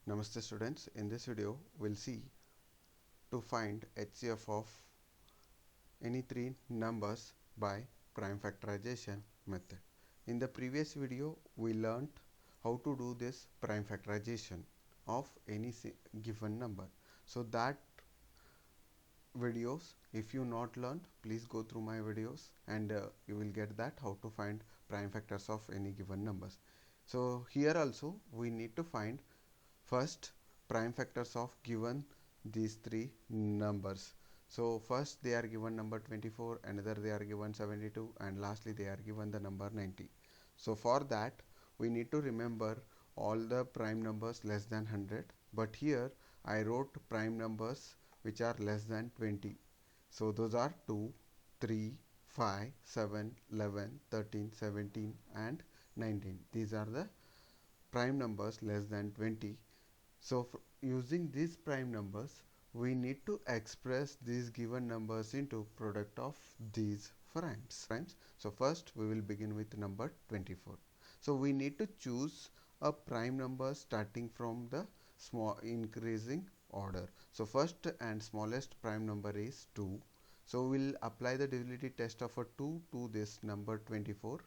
Namaste students, in this video we'll see to find HCF of any three numbers by prime factorization method. In the previous video we learnt how to do this prime factorization of any given number. So that videos, if you not learned, please go through my videos and you will get that how to find prime factors of any given numbers. So here also we need to find first prime factors of given these three numbers. So first they are given number 24, another they are given 72, and lastly they are given the number 90. So for that we need to remember all the prime numbers less than 100, but here I wrote prime numbers which are less than 20. So those are 2, 3, 5, 7, 11, 13, 17 and 19. These are the prime numbers less than 20. So using these prime numbers, we need to express these given numbers into product of these primes. So first we will begin with number 24. So we need to choose a prime number starting from the small increasing order. So first and smallest prime number is 2. So we'll apply the divisibility test of a 2 to this number 24.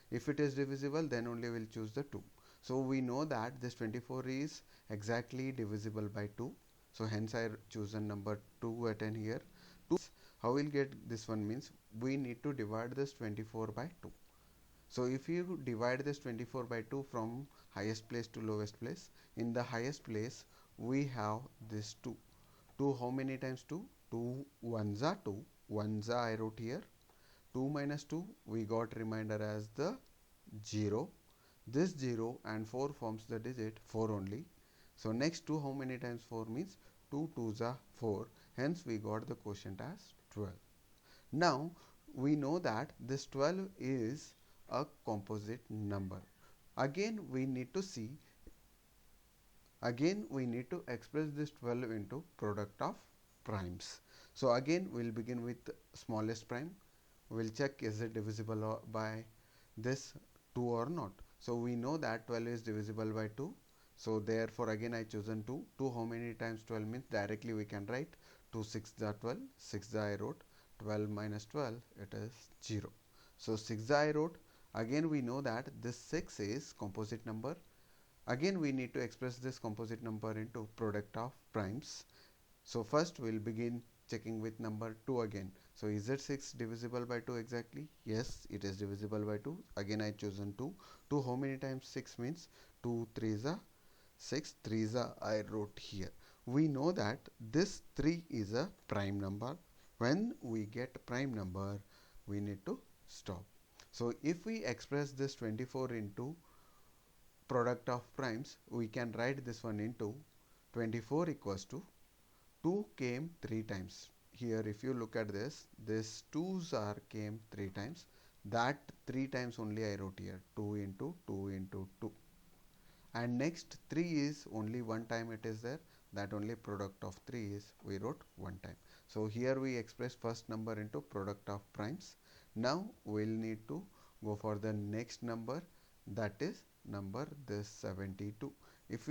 If it is divisible, then only we'll choose the 2. So we know that this 24 is exactly divisible by 2. So hence I chosen number 2 at n here. 2. How we'll get this one means we need to divide this 24 by 2. So if you divide this 24 by 2 from highest place to lowest place, in the highest place we have this 2. 2 how many times 2? 2 ones are 2. Ones are I wrote here. 2 minus 2 we got remainder as the 0. This 0 and 4 forms the digit 4 only. So next 2 how many times 4 means 2 2s are 4. Hence we got the quotient as 12. Now we know that this 12 is a composite number. Again we need to see, again we need to express this 12 into product of primes. So again we'll begin with smallest prime. We'll check is it divisible by this 2 or not. So we know that 12 is divisible by 2. So therefore again I chosen 2. 2 how many times 12 means directly we can write 2 6 the 12. 6 the I wrote 12 minus 12 it is 0. So 6 the I wrote. Again we know that this 6 is composite number. Again we need to express this composite number into product of primes. So first we'll begin checking with number 2 again. So is it 6 divisible by 2 exactly? Yes, it is divisible by 2. Again I chosen 2. 2 how many times 6 means 2 3s are 6, 3s are I wrote here. We know that this 3 is a prime number. When we get prime number, we need to stop. So if we express this 24 into product of primes, we can write this one into 24 equals to 2 came 3 times. Here if you look at this 2's are came 3 times. That 3 times only I wrote here 2 into 2 into 2. And next 3 is only one time it is there. That only product of 3 is we wrote one time. So here we express first number into product of primes. Now we'll need to go for the next number, that is number this 72. If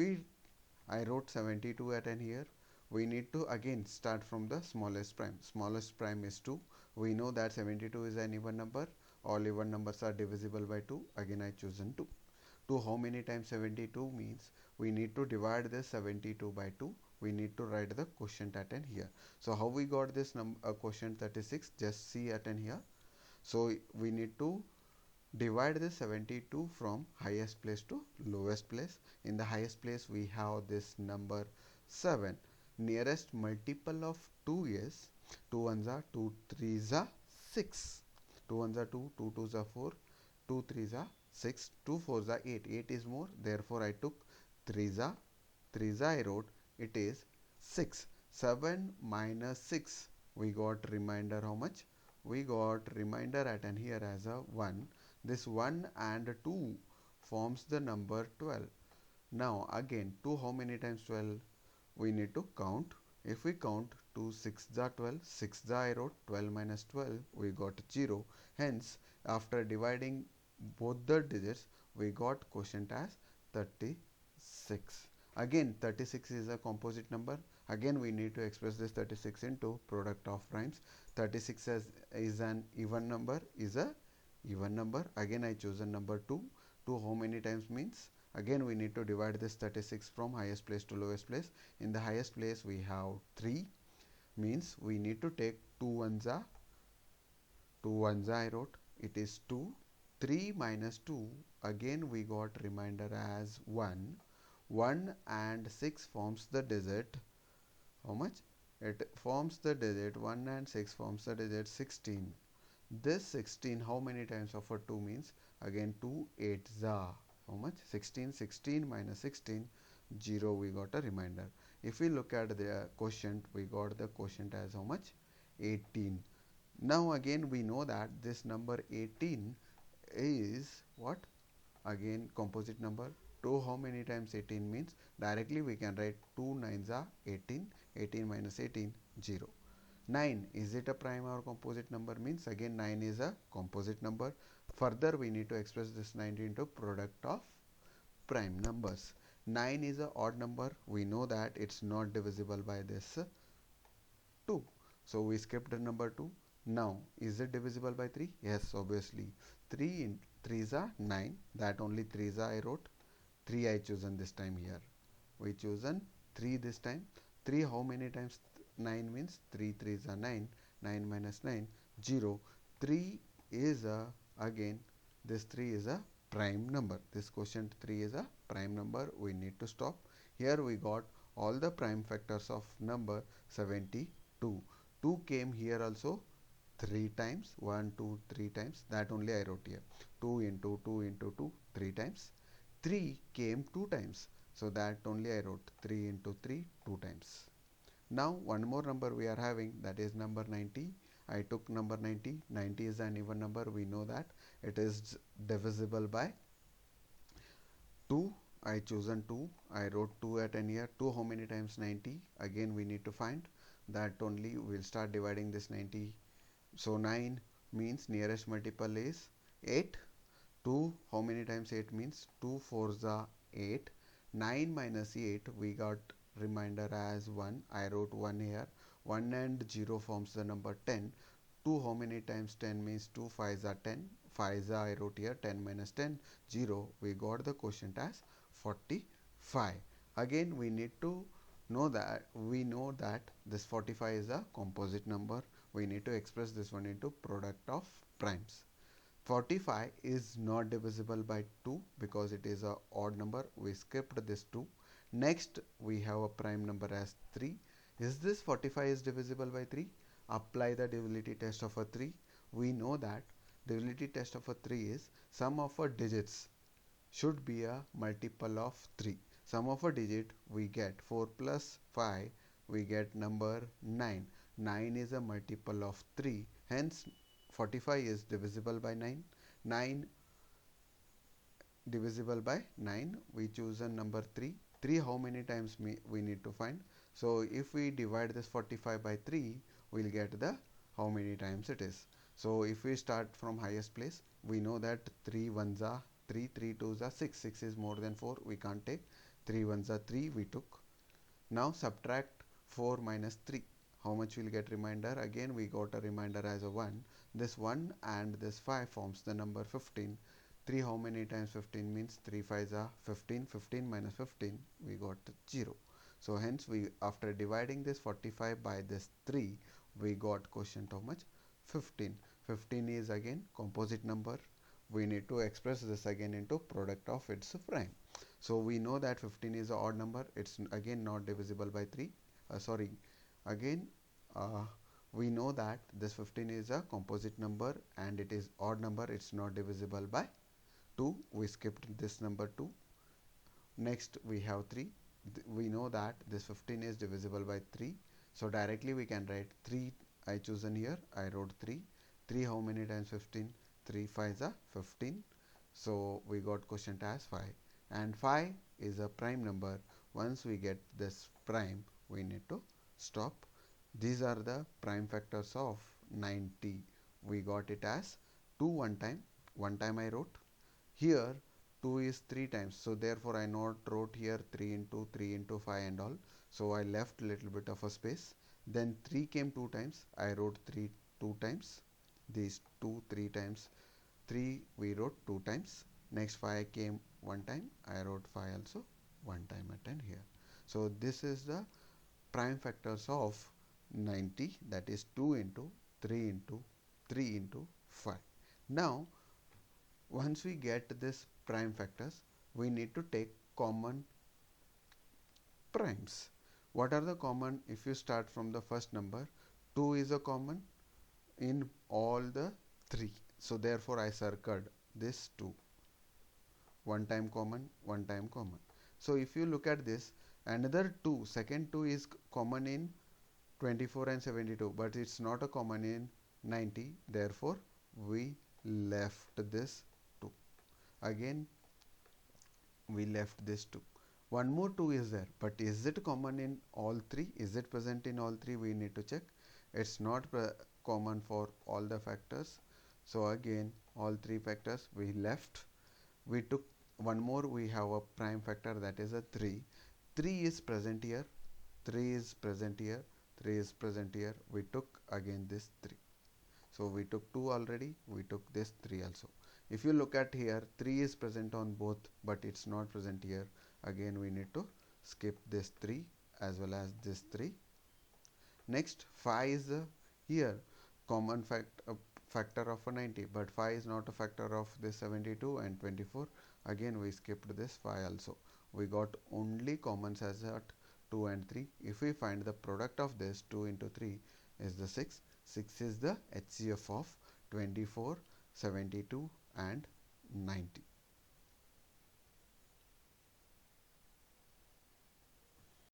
I wrote 72 at n here, we need to again start from the smallest prime. Smallest prime is 2. We know that 72 is an even number. All even numbers are divisible by 2. Again I chosen 2. 2 how many times 72 means we need to divide this 72 by 2. We need to write the quotient at n here. So how we got this quotient 36? Just see at n here. So we need to divide this 72 from highest place to lowest place. In the highest place we have this number 7. Nearest multiple of 2 is 2 ones are 2 3s are 6. 2 ones are 2, 2 2s are 4, 2 3s are 6, 2 4s are 8. 8 is more, therefore I took 3s are 3s I wrote it is 6. 7 minus 6 we got remainder how much? We got remainder at n here as a 1. This 1 and 2 forms the number 12. Now again 2 how many times 12? We need to count. If we count 2 6 the 12, 6 the I wrote 12 minus 12 we got 0. Hence after dividing both the digits we got quotient as 36. Again 36 is a composite number. Again we need to express this 36 into product of primes. 36 is an even number, is a even number. Again I choose a number 2. 2 how many times means, again we need to divide this 36 from highest place to lowest place. In the highest place we have 3, means we need to take 2 ones are 2 ones I wrote, it is 2. 3 minus 2, again we got remainder as 1. 1 and 6 forms the digit, how much it forms the digit, 1 and 6 forms the digit 16. This 16 how many times of a 2 means, again 2 8s are how much, 16. 16 minus 16, 0, we got a remainder. If we look at the quotient, we got the quotient as how much, 18. Now again we know that this number 18 is what, again composite number. 2 how many times 18 means, directly we can write 2 nines are 18. 18 minus 18, 0. 9, is it a prime or composite number means, again 9 is a composite number. Further we need to express this 9 into product of prime numbers. 9 is a odd number, we know that it's not divisible by this 2, so we skipped number 2. Now is it divisible by 3? Yes, obviously. 3 in 3s are 9, that only 3s are I wrote. 3 I chosen this time here, we chosen 3 this time. 3 how many times 9 means, 3 3s are 9. 9 minus 9, 0. 3 is a, again this 3 is a prime number. This quotient 3 is a prime number, we need to stop. Here we got all the prime factors of number 72. 2 came here also 3 times, 1 2 3 times, that only I wrote here. 2 into 2 into 2, 3 times. 3 came 2 times, so that only I wrote 3 into 3, 2 times. Now one more number we are having, that is number 90. I took number 90. 90 is an even number, we know that it is divisible by 2. I chosen 2, I wrote 2 at n here. 2 how many times 90, again we need to find, that only we'll start dividing this 90. So 9 means nearest multiple is 8. 2 how many times 8 means, 2 4s are 8. 9 minus 8, we got remainder as 1, I wrote 1 here. 1 and 0 forms the number 10. 2 how many times 10 means, 2 5s are 10. 5s are I wrote here. 10 minus 10, 0, we got the quotient as 45. Again we need to know that, we know that this 45 is a composite number, we need to express this one into product of primes. 45 is not divisible by 2 because it is a odd number, we skipped this 2. Next we have a prime number as 3. Is this 45 is divisible by 3? Apply the divisibility test of a 3. We know that divisibility test of a 3 is sum of a digits should be a multiple of 3. Sum of a digit we get 4 plus 5, we get number 9. 9 is a multiple of 3, hence 45 is divisible by 9. 9 divisible by 9, we choose a number 3. 3 how many times we need to find, so if we divide this 45 by 3, we'll get the how many times it is. So if we start from highest place, we know that 3 ones are 3, 3 twos are 6, 6 is more than 4, we can't take. 3 ones are 3, we took. Now subtract 4 minus 3, how much will get remainder, again we got a remainder as a 1. This 1 and this 5 forms the number 15. 3 how many times 15 means, 3 5s are 15. 15 minus 15, we got 0. So hence we, after dividing this 45 by this 3, we got quotient how much, 15. 15 is again composite number, we need to express this again into product of its prime. So we know that 15 is an odd number, it's again not divisible by 3. Sorry, again we know that this 15 is a composite number and it is odd number, it's not divisible by 2. We skipped this number 2. Next we have 3. We know that this 15 is divisible by 3, so directly we can write 3. I chosen here, I wrote 3. 3 how many times 15, 3 5s are 15, so we got quotient as 5. And 5 is a prime number. Once we get this prime, we need to stop. These are the prime factors of 90. We got it as 2 one time I wrote here. 2 is 3 times, so therefore I not wrote here 3 into 5 and all, so I left little bit of a space. Then 3 came 2 times, I wrote 3 2 times, these 2 3 times, 3 we wrote 2 times. Next 5 came 1 time, I wrote 5 also 1 time at end here. So this is the prime factors of 90, that is 2 into 3 into 3 into 5. Now once we get this prime factors, we need to take common primes. What are the common? If you start from the first number, 2 is a common in all the 3. So therefore I circled this 2. One time common, one time common. So if you look at this, another 2, second 2 is common in 24 and 72, but it's not a common in 90. Therefore we left this 2. Again we left this 2. One more 2 is there, but is it common in all 3? Is it present in all 3? We need to check. It's not common for all the factors, so again all 3 factors we left. We took one more, we have a prime factor, that is a 3. 3 is present here, 3 is present here, 3 is present here. We took again this 3. So we took 2 already, we took this 3 also. If you look at here, 3 is present on both, but it's not present here. Again we need to skip this 3 as well as this 3. Next 5 is here common factor of a 90, but 5 is not a factor of this 72 and 24. Again we skipped this 5 also. We got only commons as at 2 and 3. If we find the product of this 2 into 3 is the 6. 6 is the HCF of 24, 72 and 90.